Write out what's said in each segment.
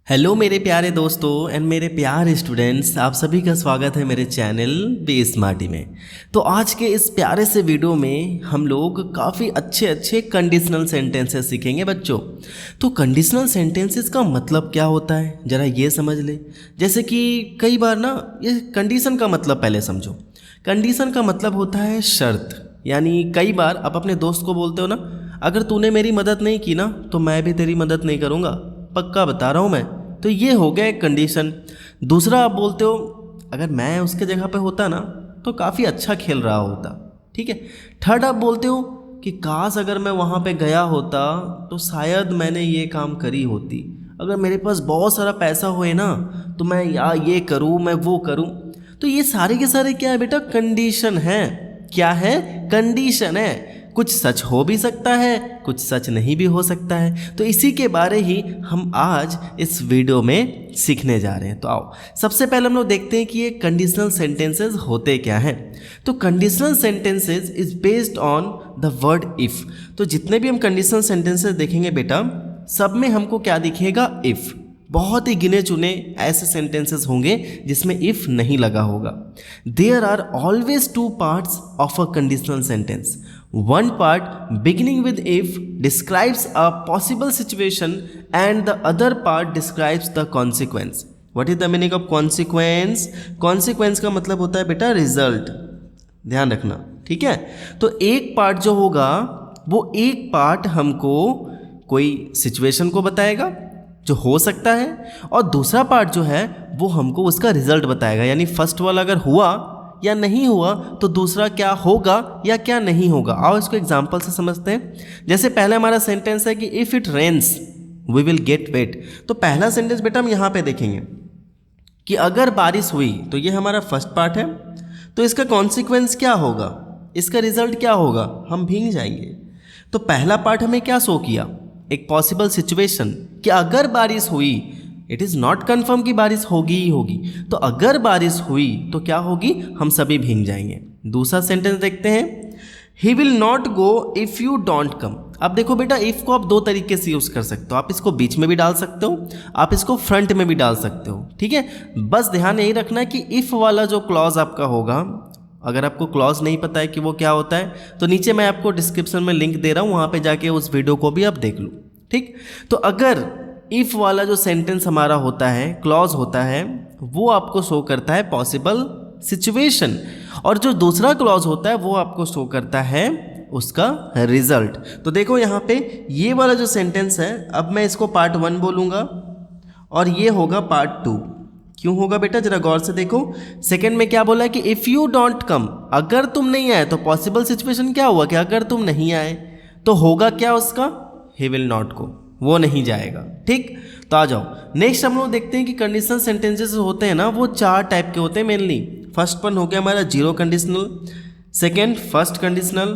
Hello मेरे प्यारे दोस्तों एंड मेरे प्यारे स्टूडेंट्स, आप सभी का स्वागत है मेरे चैनल बी स्मार्टी में। तो आज के इस प्यारे से वीडियो में हम लोग काफ़ी अच्छे कंडीशनल सेंटेंसेस सीखेंगे बच्चों। तो कंडीशनल सेंटेंसेस का मतलब क्या होता है ज़रा ये समझ ले। जैसे कि कई बार ना ये कंडीशन का मतलब पहले समझो। कंडीशन का मतलब होता है शर्त। यानी कई बार आप अपने दोस्त को बोलते हो ना, अगर तूने मेरी मदद नहीं की ना तो मैं भी तेरी मदद नहीं करूँगा, पक्का बता रहा हूँ मैं। तो ये हो गया एक कंडीशन। दूसरा आप बोलते हो, अगर मैं उसके जगह पे होता ना तो काफ़ी अच्छा खेल रहा होता, ठीक है। थर्ड आप बोलते हो कि काश अगर मैं वहाँ पे गया होता तो शायद मैंने ये काम करी होती। अगर मेरे पास बहुत सारा पैसा होए ना तो मैं या ये करूँ मैं वो करूँ। तो ये सारे के सारे क्या है बेटा, कंडीशन है। क्या है? कंडीशन है। कुछ सच हो भी सकता है, कुछ सच नहीं भी हो सकता है। तो इसी के बारे ही हम आज इस वीडियो में सीखने जा रहे हैं। तो आओ सबसे पहले हम लोग देखते हैं कि ये कंडीशनल सेंटेंसेस होते क्या हैं। तो conditional sentences is based on the word if. तो जितने भी हम कंडीशनल सेंटेंसेस देखेंगे बेटा, सब में हमको क्या दिखेगा? इफ। बहुत ही गिने चुने ऐसे सेंटेंसेस होंगे जिसमें इफ नहीं लगा होगा। There are always two parts of a conditional sentence. One part beginning with if describes a possible situation and the other part describes the consequence. What is the meaning of consequence? Consequence का मतलब होता है बेटा result, ध्यान रखना, ठीक है। तो एक पार्ट जो होगा वो एक पार्ट हमको कोई सिचुएशन को बताएगा जो हो सकता है, और दूसरा पार्ट जो है वो हमको उसका रिजल्ट बताएगा। यानी फर्स्ट वाला अगर हुआ या नहीं हुआ तो दूसरा क्या होगा या क्या नहीं होगा। आओ इसको एग्जांपल से समझते हैं। जैसे पहले हमारा सेंटेंस है कि if it rains we will get wet. तो पहला सेंटेंस बेटा हम यहाँ पे देखेंगे कि अगर बारिश हुई, तो ये हमारा फर्स्ट पार्ट है। तो इसका कॉन्सिक्वेंस क्या होगा, इसका रिजल्ट क्या होगा? हम भीग जाएंगे। तो पहला पार्ट हमें क्या शो किया? एक पॉसिबल सिचुएशन कि अगर बारिश हुई, इट इज़ नॉट कन्फर्म कि बारिश होगी ही होगी, तो अगर बारिश हुई तो क्या होगी? हम सभी भीग जाएंगे। दूसरा सेंटेंस देखते हैं, he will not go if you don't come. अब देखो बेटा, इफ़ को आप दो तरीके से यूज़ कर सकते हो। आप इसको बीच में भी डाल सकते हो, आप इसको फ्रंट में भी डाल सकते हो, ठीक है। बस ध्यान यही रखना है कि इफ़ वाला जो क्लॉज आपका होगा, अगर आपको क्लॉज नहीं पता है कि वो क्या होता है तो नीचे मैं आपको डिस्क्रिप्शन में लिंक दे रहा हूँ, वहाँ पे जाके उस वीडियो को भी आप देख लो, ठीक। तो अगर इफ़ वाला जो सेंटेंस हमारा होता है, क्लॉज होता है, वो आपको शो करता है पॉसिबल सिचुएशन, और जो दूसरा क्लॉज होता है वो आपको शो करता है उसका रिजल्ट। तो देखो यहाँ पे ये वाला जो सेंटेंस है, अब मैं इसको पार्ट 1 बोलूँगा और ये होगा पार्ट 2। क्यों होगा बेटा, जरा गौर से देखो। सेकंड में क्या बोला है कि इफ़ यू डोंट कम, अगर तुम नहीं आए। तो पॉसिबल सिचुएशन क्या हुआ कि अगर तुम नहीं आए तो होगा क्या उसका? ही विल नॉट गो, वो नहीं जाएगा, ठीक। तो आ जाओ नेक्स्ट हम लोग देखते हैं कि कंडीशनल सेंटेंसेस होते हैं ना, वो 4 टाइप के होते हैं मेनली। फर्स्ट वन हो गया हमारा zero conditional, second first conditional,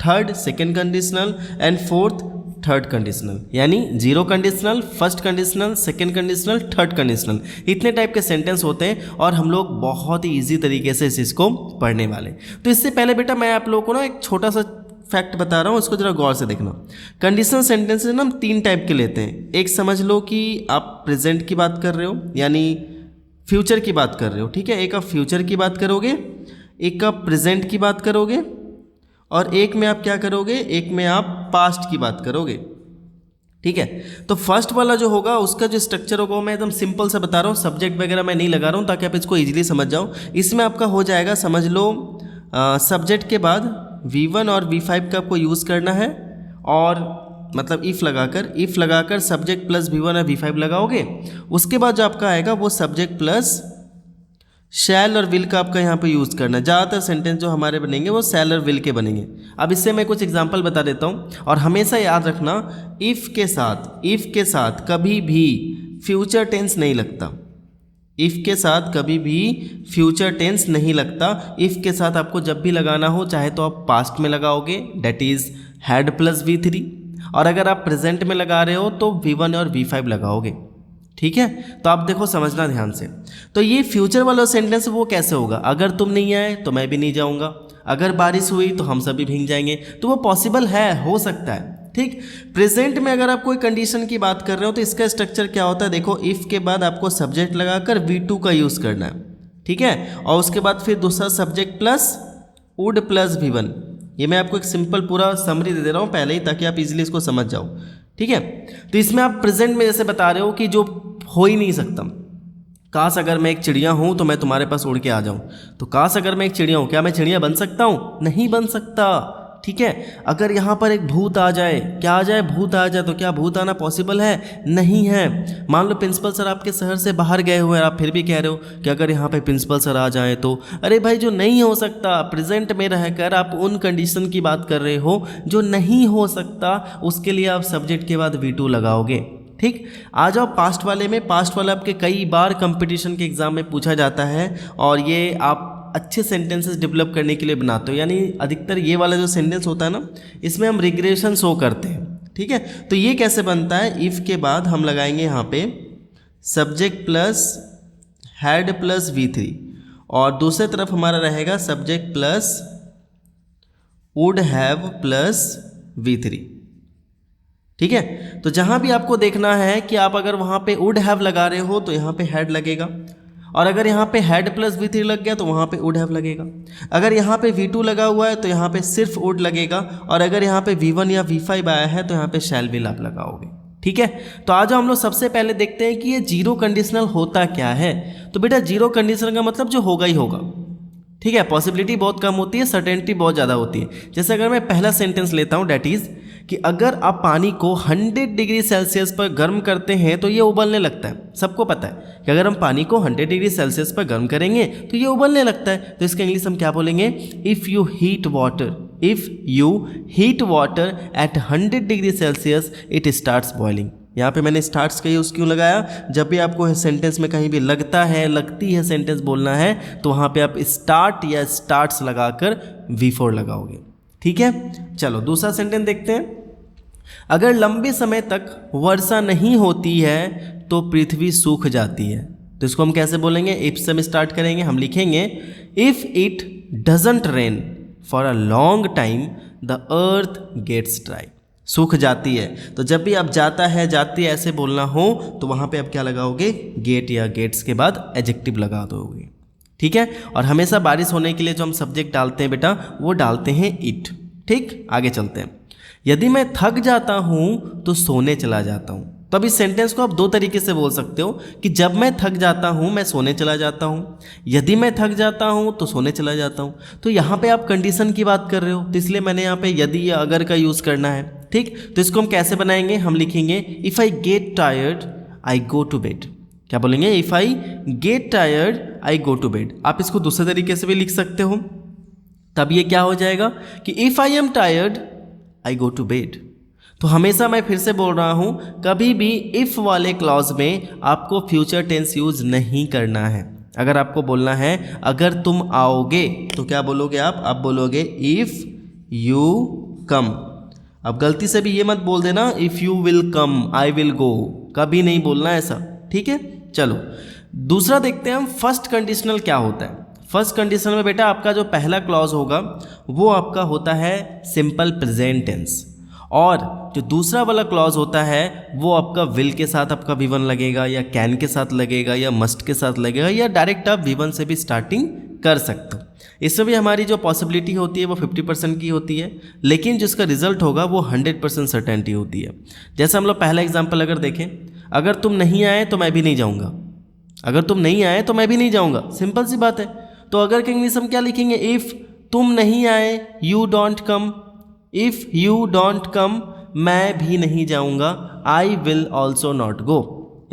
third second conditional and fourth third conditional. यानी zero conditional, first conditional, second conditional, third conditional, इतने टाइप के सेंटेंस होते हैं और हम लोग बहुत ही ईजी तरीके से इस चीज़ को पढ़ने वाले। तो इससे पहले बेटा मैं आप लोगों को ना एक छोटा सा फैक्ट बता रहा हूँ, उसको जरा गौर से देखना। कंडीशनल सेंटेंसेस ना हम 3 टाइप के लेते हैं। एक समझ लो कि आप प्रेजेंट की बात कर रहे हो, यानी फ्यूचर की बात कर रहे हो, ठीक है। एक आप फ्यूचर की बात करोगे, एक आप प्रेजेंट की बात करोगे, और एक में आप क्या करोगे? एक में आप पास्ट की बात करोगे, ठीक है। तो फर्स्ट वाला जो होगा उसका जो स्ट्रक्चर होगा मैं एकदम सिंपल से बता रहा हूँ, सब्जेक्ट वगैरह मैं नहीं लगा रहा हूँ ताकि आप इसको ईजिली समझ जाओ। इसमें आपका हो जाएगा, समझ लो, सब्जेक्ट के बाद V1 और V5 का आपको यूज़ करना है, और मतलब इफ़ लगाकर सब्जेक्ट प्लस V1 और V5 लगाओगे। उसके बाद जो आपका आएगा वो सब्जेक्ट प्लस शैल और विल का आपका यहाँ पे यूज़ करना है। ज़्यादातर सेंटेंस जो हमारे बनेंगे वो शैल और विल के बनेंगे। अब इससे मैं कुछ एग्जांपल बता देता हूँ, और हमेशा याद रखना इफ़ के साथ कभी भी फ्यूचर टेंस नहीं लगता। इफ़ के साथ कभी भी फ्यूचर टेंस नहीं लगता। इफ़ के साथ आपको जब भी लगाना हो, चाहे तो आप पास्ट में लगाओगे, that is had plus V3, और अगर आप प्रेजेंट में लगा रहे हो तो V1 और V5 लगाओगे, ठीक है। तो आप देखो समझना ध्यान से। तो ये फ्यूचर वाला सेंटेंस वो कैसे होगा? अगर तुम नहीं आए तो मैं भी नहीं जाऊँगा, अगर बारिश हुई तो हम सभी भीग जाएंगे। तो वो पॉसिबल है, हो सकता है, ठीक। प्रेजेंट में अगर आप कोई कंडीशन की बात कर रहे हो तो इसका स्ट्रक्चर क्या होता है, देखो इफ़ के बाद आपको सब्जेक्ट लगाकर V2 का यूज़ करना है, ठीक है, और उसके बाद फिर दूसरा subject plus would plus V1। ये मैं आपको एक सिंपल पूरा समरी दे रहा हूँ पहले ही, ताकि आप इजीली इसको समझ जाओ, ठीक है। तो इसमें आप प्रेजेंट में जैसे बता रहे हो कि जो हो ही नहीं सकता, काश अगर मैं एक चिड़िया हूँ तो मैं तुम्हारे पास उड़ के आ जाऊँ, तो काश अगर मैं एक चिड़िया हूँ, क्या मैं चिड़िया बन सकता हूँ? नहीं बन सकता, ठीक है। अगर यहाँ पर एक भूत आ जाए, क्या आ जाए? भूत आ जाए, तो क्या भूत आना पॉसिबल है? नहीं है। मान लो प्रिंसिपल सर आपके शहर से बाहर गए हुए हैं, आप फिर भी कह रहे हो कि अगर यहाँ पे प्रिंसिपल सर आ जाए तो, अरे भाई जो नहीं हो सकता, प्रेजेंट में रहकर आप उन कंडीशन की बात कर रहे हो जो नहीं हो सकता, उसके लिए आप सब्जेक्ट के बाद V2 लगाओगे, ठीक। आ जाओ पास्ट वाले में। पास्ट वाला आपके कई बार कंपटीशन के एग्जाम में पूछा जाता है, और ये आप अच्छे सेंटेंसेस डेवलप करने के लिए बनाते हो, यानी अधिकतर ये वाला जो सेंटेंस होता है ना, इसमें हम रिग्रेशन शो करते हैं, ठीक है। तो ये कैसे बनता है, इफ़ के बाद हम लगाएंगे यहाँ पे subject plus had plus V3, और दूसरे तरफ हमारा रहेगा subject plus would have plus V3, ठीक है। तो जहाँ भी आपको देखना है कि आप अगर वहाँ पे वुड हैव लगा रहे हो तो यहाँ पे हैड लगेगा, और अगर यहाँ पे हैड प्लस V3 लग गया तो वहाँ पे वुड हैव लगेगा। अगर यहाँ पे V2 लगा हुआ है तो यहाँ पे सिर्फ वुड लगेगा, और अगर यहाँ पे V1 या V5 आया है तो यहाँ पे शैल विल आप लगाओगे, ठीक है। तो आज हम लोग सबसे पहले देखते हैं कि ये जीरो कंडीशनल होता क्या है। तो बेटा जीरो कंडीशनल का मतलब जो होगा ही होगा, ठीक है। पॉसिबिलिटी बहुत कम होती है, सर्टेनिटी बहुत ज़्यादा होती है। जैसे अगर मैं पहला सेंटेंस लेता हूँ, डेट इज़ कि अगर आप पानी को 100 डिग्री सेल्सियस पर गर्म करते हैं तो ये उबलने लगता है। सबको पता है कि अगर हम पानी को 100 डिग्री सेल्सियस पर गर्म करेंगे तो ये उबलने लगता है। तो इसका इंग्लिश हम क्या बोलेंगे, if you heat water at 100 degree Celsius it starts boiling. यहाँ पे मैंने स्टार्ट्स का यूज़ क्यों लगाया, जब भी आपको सेंटेंस में कहीं भी लगता है, लगती है सेंटेंस बोलना है, तो वहाँ पे आप स्टार्ट या स्टार्ट्स लगाकर V4 लगाओगे, ठीक है। चलो दूसरा सेंटेंस देखते हैं। अगर लंबे समय तक वर्षा नहीं होती है तो पृथ्वी सूख जाती है। तो इसको हम कैसे बोलेंगे, इफ से हम स्टार्ट करेंगे। हम लिखेंगे if it doesn't rain for a long time the earth gets dry. सूख जाती है, तो जब भी आप जाता है, जाती है ऐसे बोलना हो तो वहाँ पे आप क्या लगाओगे, गेट या गेट्स के बाद एडजेक्टिव लगा दोगे, ठीक है। और हमेशा बारिश होने के लिए जो हम सब्जेक्ट डालते हैं बेटा, वो डालते हैं इट, ठीक। आगे चलते हैं। यदि मैं थक जाता हूँ तो सोने चला जाता हूँ। तो अब इस सेंटेंस को आप दो तरीके से बोल सकते हो कि जब मैं थक जाता हूँ मैं सोने चला जाता हूँ, यदि मैं थक जाता हूँ तो सोने चला जाता हूँ। तो यहाँ पे आप कंडीशन की बात कर रहे हो, तो इसलिए मैंने यहाँ पे यदि या अगर का यूज़ करना है, ठीक। तो इसको हम कैसे बनाएंगे, हम लिखेंगे if I get tired I go to bed. क्या बोलेंगे, if I get tired I go to bed. आप इसको दूसरे तरीके से भी लिख सकते हो, तब ये क्या हो जाएगा कि if I am tired I go to bed. तो हमेशा मैं फिर से बोल रहा हूँ, कभी भी इफ़ वाले क्लॉज में आपको फ्यूचर टेंस यूज़ नहीं करना है। अगर आपको बोलना है अगर तुम आओगे तो क्या बोलोगे आप बोलोगे इफ़ यू कम। अब गलती से भी ये मत बोल देना if you will come I will go, कभी नहीं बोलना ऐसा, ठीक है। चलो दूसरा देखते हैं हम, फर्स्ट कंडीशनल क्या होता है। फर्स्ट कंडीशनल में बेटा आपका जो पहला क्लॉज होगा वो आपका होता है सिंपल प्रेजेंट टेंस, और जो दूसरा वाला क्लॉज होता है वो आपका विल के साथ आपका V1 लगेगा, या कैन के साथ लगेगा, या मस्ट के साथ लगेगा, या डायरेक्ट आप V1 से भी स्टार्टिंग कर सकते हो। इसमें भी हमारी जो पॉसिबिलिटी होती है वो 50% की होती है, लेकिन जिसका रिजल्ट होगा वो 100% सर्टेनिटी होती है। जैसे हम लोग पहला एग्जाम्पल अगर देखें, अगर तुम नहीं आए तो मैं भी नहीं जाऊँगा, अगर तुम नहीं आए तो मैं भी नहीं जाऊँगा, सिंपल सी बात है। तो अगर के इंग्लिश हम क्या लिखेंगे, इफ़ तुम नहीं आए you don't come, if you don't come मैं भी नहीं जाऊँगा, I will also not go,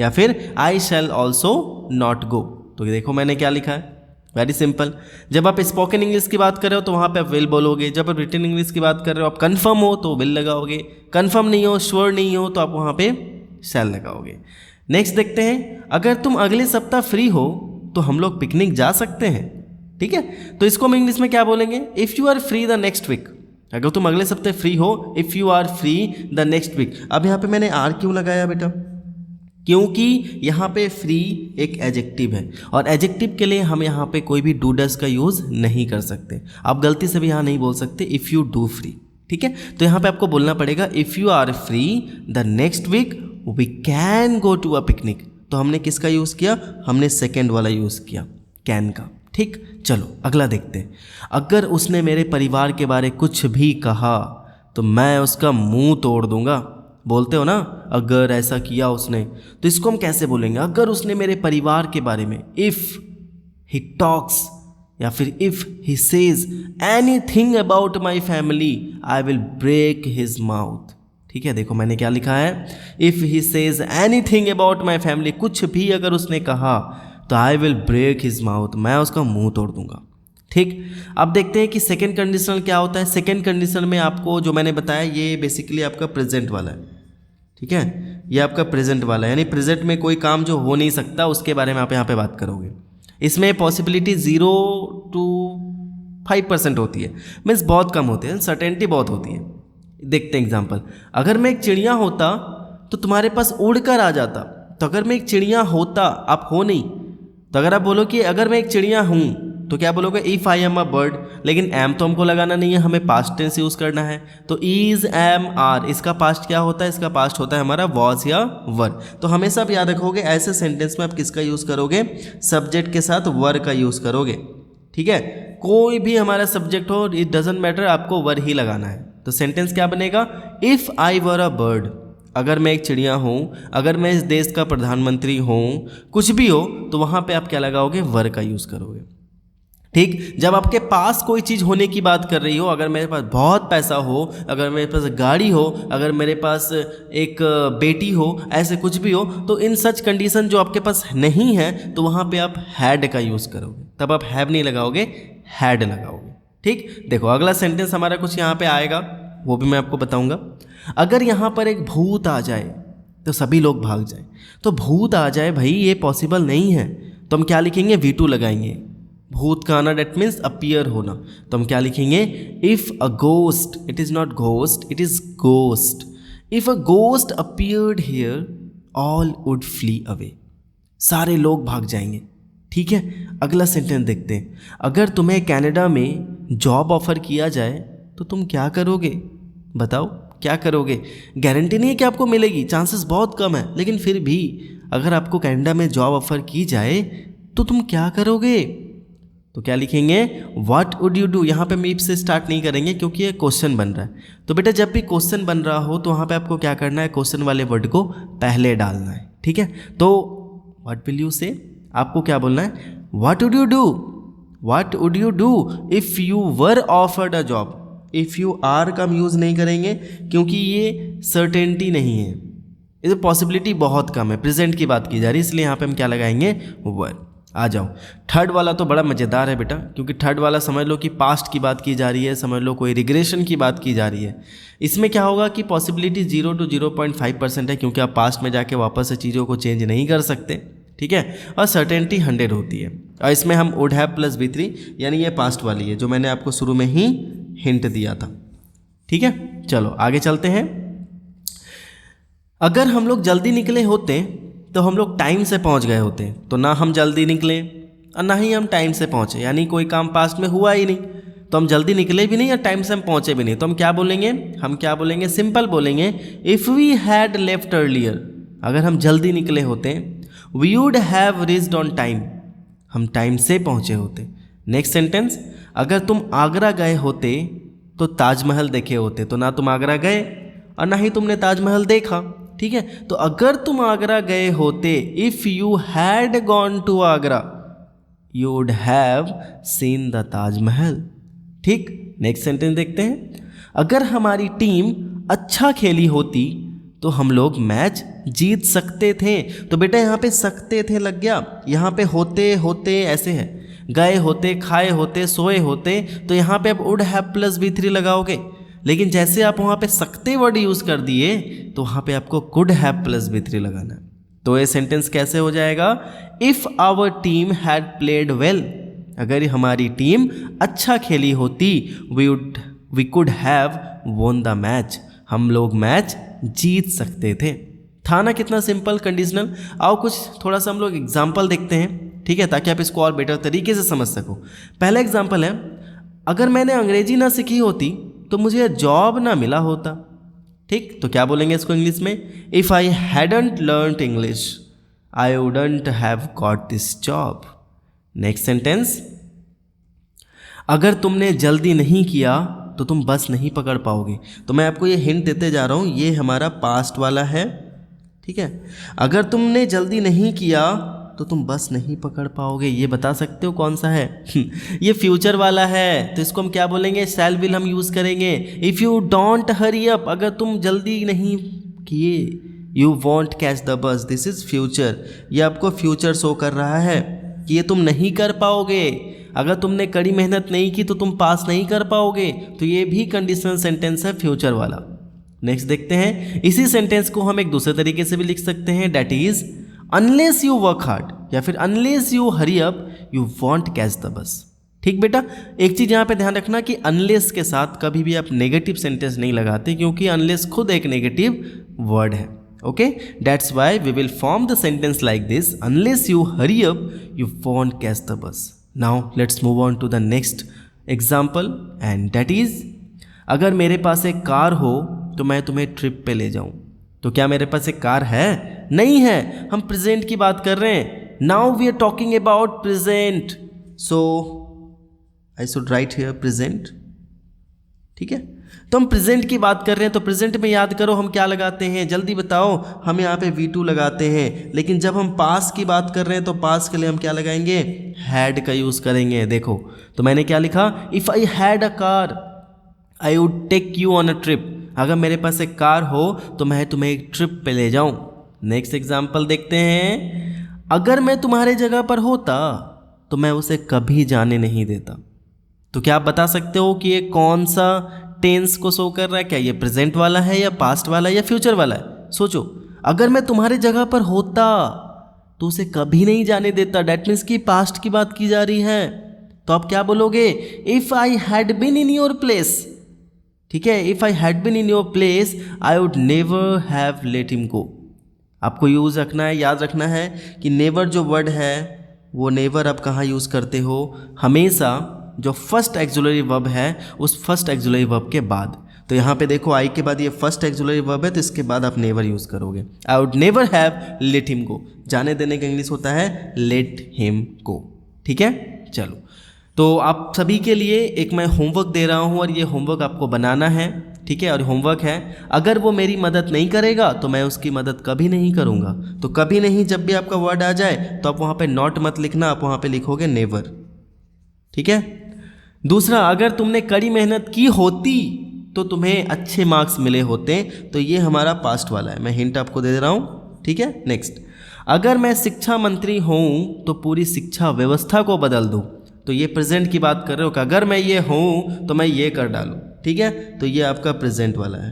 या फिर आई शैल ऑल्सो नॉट गो। तो देखो मैंने क्या लिखा है, वेरी सिंपल। जब आप स्पोकन इंग्लिश की बात कर रहे हो तो वहाँ पे आप विल बोलोगे, जब आप रिटन इंग्लिश की बात कर रहे हो, आप कन्फर्म हो तो विल लगाओगे, कन्फर्म नहीं हो, श्योर नहीं हो तो आप वहाँ पे शैल लगाओगे। नेक्स्ट देखते हैं, अगर तुम अगले सप्ताह फ्री हो तो हम लोग पिकनिक जा सकते हैं, ठीक है। तो इसको हम इंग्लिश में क्या बोलेंगे, if you are free the next week. अगर तुम अगले सप्ताह फ्री हो, if you are free the next week. अब यहाँ पे मैंने आर क्यों लगाया बेटा, क्योंकि यहाँ पे फ्री एक एडजेक्टिव है, और एडजेक्टिव के लिए हम यहाँ पे कोई भी डू डस का यूज़ नहीं कर सकते। आप गलती से भी यहाँ नहीं बोल सकते इफ़ यू डू फ्री, ठीक है, तो यहाँ पे आपको बोलना पड़ेगा if you are free the next week we can go to a picnic. तो हमने किसका यूज़ किया, हमने सेकेंड वाला यूज़ किया, कैन का। ठीक, चलो अगला देखते हैं। अगर उसने मेरे परिवार के बारे कुछ भी कहा तो मैं उसका मुंह तोड़ दूंगा। बोलते हो ना, अगर ऐसा किया उसने, तो इसको हम कैसे बोलेंगे, अगर उसने मेरे परिवार के बारे में, इफ़ ही टॉक्स या फिर if he says anything about my family I will break his mouth. ठीक है, देखो मैंने क्या लिखा है, if he says anything about my family, कुछ भी अगर उसने कहा तो I will break his mouth, मैं उसका मुंह तोड़ दूंगा। ठीक, अब देखते हैं कि सेकेंड कंडीशनल क्या होता है। सेकेंड कंडीशनल में आपको जो मैंने बताया ये बेसिकली आपका प्रेजेंट वाला है। ठीक है, ये आपका प्रेजेंट वाला है, यानी प्रेजेंट में कोई काम जो हो नहीं सकता उसके बारे में आप यहाँ पे बात करोगे। इसमें पॉसिबिलिटी 0 to 5% होती है, मीन्स बहुत कम होते हैं, सर्टेनिटी बहुत होती है। देखते हैं एग्जाम्पल, अगर मैं एक चिड़िया होता तो तुम्हारे पास उड़ कर आ जाता। तो अगर मैं एक चिड़िया होता, आप हो नहीं, तो अगर आप बोलो कि अगर मैं एक चिड़िया हूँ तो क्या बोलोगे, if I am a bird, लेकिन एम तो हमको लगाना नहीं है, हमें पास्ट टेंस यूज़ करना है। तो इज एम आर, इसका पास्ट क्या होता है, इसका पास्ट होता है हमारा वॉज या वर। तो हमेशा आप याद रखोगे ऐसे सेंटेंस में आप किसका यूज़ करोगे, सब्जेक्ट के साथ वर का यूज़ करोगे। ठीक है, कोई भी हमारा सब्जेक्ट हो, इट डजेंट मैटर, आपको वर ही लगाना है। तो सेंटेंस क्या बनेगा, if I were a bird, अगर मैं एक चिड़िया हूँ, अगर मैं इस देश का प्रधानमंत्री हूँ, कुछ भी हो, तो वहाँ पे आप क्या लगाओगे, वर का यूज़ करोगे। ठीक, जब आपके पास कोई चीज़ होने की बात कर रही हो, अगर मेरे पास बहुत पैसा हो, अगर मेरे पास गाड़ी हो, अगर मेरे पास एक बेटी हो, ऐसे कुछ भी हो, तो इन सच कंडीशन जो आपके पास नहीं है तो वहाँ पे आप हैड का यूज़ करोगे, तब आप हैव नहीं लगाओगे, हैड लगाओगे। ठीक, देखो अगला सेंटेंस हमारा कुछ यहाँ पे आएगा, वो भी मैं आपको बताऊँगा। अगर यहाँ पर एक भूत आ जाए तो सभी लोग भाग जाए, तो भूत आ जाए भाई ये पॉसिबल नहीं है, तो हम क्या लिखेंगे, V2 लगाएंगे। भूत का आना डेट मीन्स अपीयर होना, तो हम क्या लिखेंगे, if a ghost, it is not ghost, it is ghost, if a ghost appeared here all would flee away, सारे लोग भाग जाएंगे। ठीक है, अगला सेंटेंस देखते हैं। अगर तुम्हें कनाडा में जॉब ऑफर किया जाए तो तुम क्या करोगे, बताओ क्या करोगे। गारंटी नहीं है कि आपको मिलेगी, चांसेस बहुत कम है, लेकिन फिर भी अगर आपको कनाडा में जॉब ऑफर की जाए तो तुम क्या करोगे। तो क्या लिखेंगे, व्हाट वुड यू डू। यहाँ पे हम इफ से स्टार्ट नहीं करेंगे क्योंकि ये क्वेश्चन बन रहा है। तो बेटा जब भी क्वेश्चन बन रहा हो तो वहाँ पे आपको क्या करना है, क्वेश्चन वाले वर्ड को पहले डालना है। ठीक है, तो व्हाट विल यू से, आपको क्या बोलना है, what would you do, what would you do if you were offered a job. If you are का हम यूज़ नहीं करेंगे क्योंकि ये सर्टेनिटी नहीं है, इस पॉसिबिलिटी बहुत कम है, प्रेजेंट की बात की जा रही है, इसलिए यहाँ पे हम क्या लगाएंगे, वर। आ जाओ, थर्ड वाला तो बड़ा मज़ेदार है बेटा, क्योंकि थर्ड वाला समझ लो कि पास्ट की बात की जा रही है, समझ लो कोई रिग्रेशन की बात की जा रही है। इसमें क्या होगा कि पॉसिबिलिटी 0 to 0.5% है, क्योंकि आप पास्ट में जाके वापस से चीज़ों को चेंज नहीं कर सकते। ठीक है, और सर्टेनिटी 100 होती है। और इसमें हम वुड हैव प्लस V3, यानी ये पास्ट वाली है जो मैंने आपको शुरू में ही हिंट दिया था। ठीक है, चलो आगे चलते हैं। अगर हम लोग जल्दी निकले होते तो हम लोग टाइम से पहुंच गए होते, तो ना हम जल्दी निकले और ना ही हम टाइम से पहुंचे, यानी कोई काम पास्ट में हुआ ही नहीं, तो हम जल्दी निकले भी नहीं और टाइम से हम पहुंचे भी नहीं। तो हम क्या बोलेंगे, हम क्या बोलेंगे, सिंपल बोलेंगे, if we had left earlier, अगर हम जल्दी निकले होते, we would have reached on time, हम टाइम से पहुंचे होते। नेक्स्ट सेंटेंस, अगर तुम आगरा गए होते तो ताजमहल देखे होते, तो ना तुम आगरा गए और ना ही तुमने ताजमहल देखा। ठीक है, तो अगर तुम आगरा गए होते, if you had gone to Agra you would have seen the Taj Mahal. ठीक, नेक्स्ट सेंटेंस देखते हैं। अगर हमारी टीम अच्छा खेली होती तो हम लोग मैच जीत सकते थे। तो बेटा यहाँ पे सकते थे लग गया, यहाँ पे होते होते ऐसे है, गए होते, खाए होते, सोए होते, तो यहाँ पे अब वुड हैव प्लस V3 लगाओगे। लेकिन जैसे आप वहाँ पे सकते वर्ड यूज़ कर दिए तो वहाँ पे आपको कुड हैव प्लस V3 लगाना है। तो ये सेंटेंस कैसे हो जाएगा, if our team had played well, अगर हमारी टीम अच्छा खेली होती, we could have won the match, हम लोग मैच जीत सकते थे। था ना कितना सिंपल कंडीशनल। आओ कुछ थोड़ा सा हम लोग एग्जाम्पल देखते हैं, ठीक है, ताकि आप इसको और बेटर तरीके से समझ सको। पहला एग्जाम्पल है, अगर मैंने अंग्रेजी ना सीखी होती तो मुझे जॉब ना मिला होता। ठीक, तो क्या बोलेंगे इसको इंग्लिश में? If I hadn't learned English I wouldn't have got this job. Next sentence, अगर तुमने जल्दी नहीं किया तो तुम बस नहीं पकड़ पाओगे। तो मैं आपको ये हिंट देते जा रहा हूँ, ये हमारा पास्ट वाला है। ठीक है, अगर तुमने जल्दी नहीं किया तो तुम बस नहीं पकड़ पाओगे, ये बता सकते हो कौन सा है? ये फ्यूचर वाला है, तो इसको हम क्या बोलेंगे? शैल विल हम यूज़ करेंगे। If you don't hurry up, अगर तुम जल्दी नहीं किए, यू वॉन्ट कैच द बस, दिस इज़ फ्यूचर। ये आपको फ्यूचर शो कर रहा है कि ये तुम नहीं कर पाओगे। अगर तुमने कड़ी मेहनत नहीं की तो तुम पास नहीं कर पाओगे, तो ये भी कंडीशनल सेंटेंस है फ्यूचर वाला। नेक्स्ट देखते हैं, इसी सेंटेंस को हम एक दूसरे तरीके से भी लिख सकते हैं, that is unless you work hard, या फिर unless you hurry up you want catch the बस। ठीक बेटा, एक चीज़ यहाँ पे ध्यान रखना कि अनलेस के साथ कभी भी आप नेगेटिव सेंटेंस नहीं लगाते, क्योंकि अनलेस खुद एक नेगेटिव वर्ड है। Okay, that's why we will form the sentence like this, unless you hurry up you want catch the bus. Now let's move on to the next example, and that is, अगर मेरे पास एक car हो तो मैं तुम्हें trip पे ले जाऊं। तो क्या मेरे पास एक कार है? नहीं है, हम प्रेजेंट की बात कर रहे हैं। Now we are talking about present, so I should write here present. ठीक है, तो हम प्रेजेंट की बात कर रहे हैं, तो प्रेजेंट में याद करो हम क्या लगाते हैं, जल्दी बताओ। हम यहाँ पे V2 लगाते हैं, लेकिन जब हम पास की बात कर रहे हैं तो पास के लिए हम क्या लगाएंगे? हैड का यूज़ करेंगे। देखो, तो मैंने क्या लिखा? If I had a car I would take you on a trip. अगर मेरे पास एक कार हो तो मैं तुम्हें एक ट्रिप पे ले जाऊँ। नेक्स्ट एग्जाम्पल देखते हैं, अगर मैं तुम्हारे जगह पर होता तो मैं उसे कभी जाने नहीं देता। तो क्या आप बता सकते हो कि ये कौन सा टेंस को शो कर रहा है? क्या ये प्रेजेंट वाला है, या पास्ट वाला है, या फ्यूचर वाला है? सोचो, अगर मैं तुम्हारे जगह पर होता तो उसे कभी नहीं जाने देता, डैट मीन्स कि पास्ट की बात की जा रही है। तो आप क्या बोलोगे? If I had been in your place. ठीक है, if I had been in your place I would never have let him go. आपको यूज़ रखना है, याद रखना है कि नेवर जो वर्ड है वो नेवर आप कहाँ यूज़ करते हो? हमेशा जो फर्स्ट एक्सुलरी वर्ब है उस फर्स्ट एक्सुलरी वर्ब के बाद। तो यहाँ पे देखो, आई के बाद ये फर्स्ट एक्सुलरी वर्ब है, तो इसके बाद आप नेवर यूज़ करोगे। आई would never have let him गो, जाने देने का इंग्लिश होता है लेट हिम गो। ठीक है, चलो, तो आप सभी के लिए एक मैं होमवर्क दे रहा हूँ और ये होमवर्क आपको बनाना है। ठीक है, और होमवर्क है, अगर वो मेरी मदद नहीं करेगा तो मैं उसकी मदद कभी नहीं करूँगा। तो कभी नहीं, जब भी आपका वर्ड आ जाए तो आप वहाँ पे नॉट मत लिखना, आप वहाँ पे लिखोगे नेवर। ठीक है, दूसरा, अगर तुमने कड़ी मेहनत की होती तो तुम्हें अच्छे मार्क्स मिले होते। तो ये हमारा पास्ट वाला है, मैं हिंट आपको दे रहा हूँ। ठीक है, नेक्स्ट, अगर मैं शिक्षा मंत्री हूँ तो पूरी शिक्षा व्यवस्था को बदल दूँ। तो ये प्रेजेंट की बात कर रहे हो कि अगर मैं ये हूँ तो मैं ये कर डालूँ। ठीक है, तो ये आपका प्रेजेंट वाला है,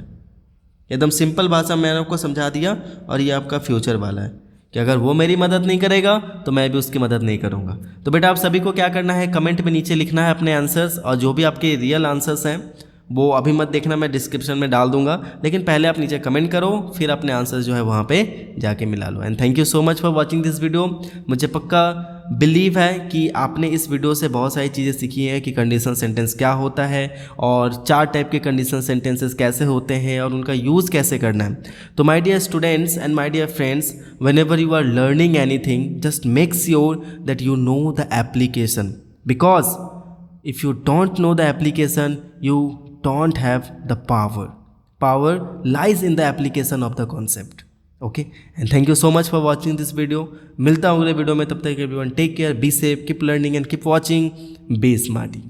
एकदम सिंपल भाषा में मैंने आपको समझा दिया। और ये आपका फ्यूचर वाला है कि अगर वो मेरी मदद नहीं करेगा तो मैं भी उसकी मदद नहीं करूँगा। तो बेटा आप सभी को क्या करना है, कमेंट में नीचे लिखना है अपने आंसर्स, और जो भी आपके रियल आंसर्स हैं वो अभी मत देखना, मैं डिस्क्रिप्शन में डाल दूंगा, लेकिन पहले आप नीचे कमेंट करो, फिर अपने आंसर्स जो है वहाँ पे जाके मिला लो। And thank you so much for watching this video. मुझे पक्का बिलीव है कि आपने इस वीडियो से बहुत सारी चीज़ें सीखी हैं कि कंडीशनल सेंटेंस क्या होता है और 4 टाइप के कंडीशनल सेंटेंसेस कैसे होते हैं और उनका यूज़ कैसे करना है। तो my dear students and my dear friends, whenever you are learning anything, just make sure that you know the application, because if you don't know the application you don't have the power. Power lies in the application of the concept. Okay, and thank you so much for watching this video. मिलता हूँ अगले video में, तब तक everyone take care, be safe, keep learning and keep watching Be Smarty.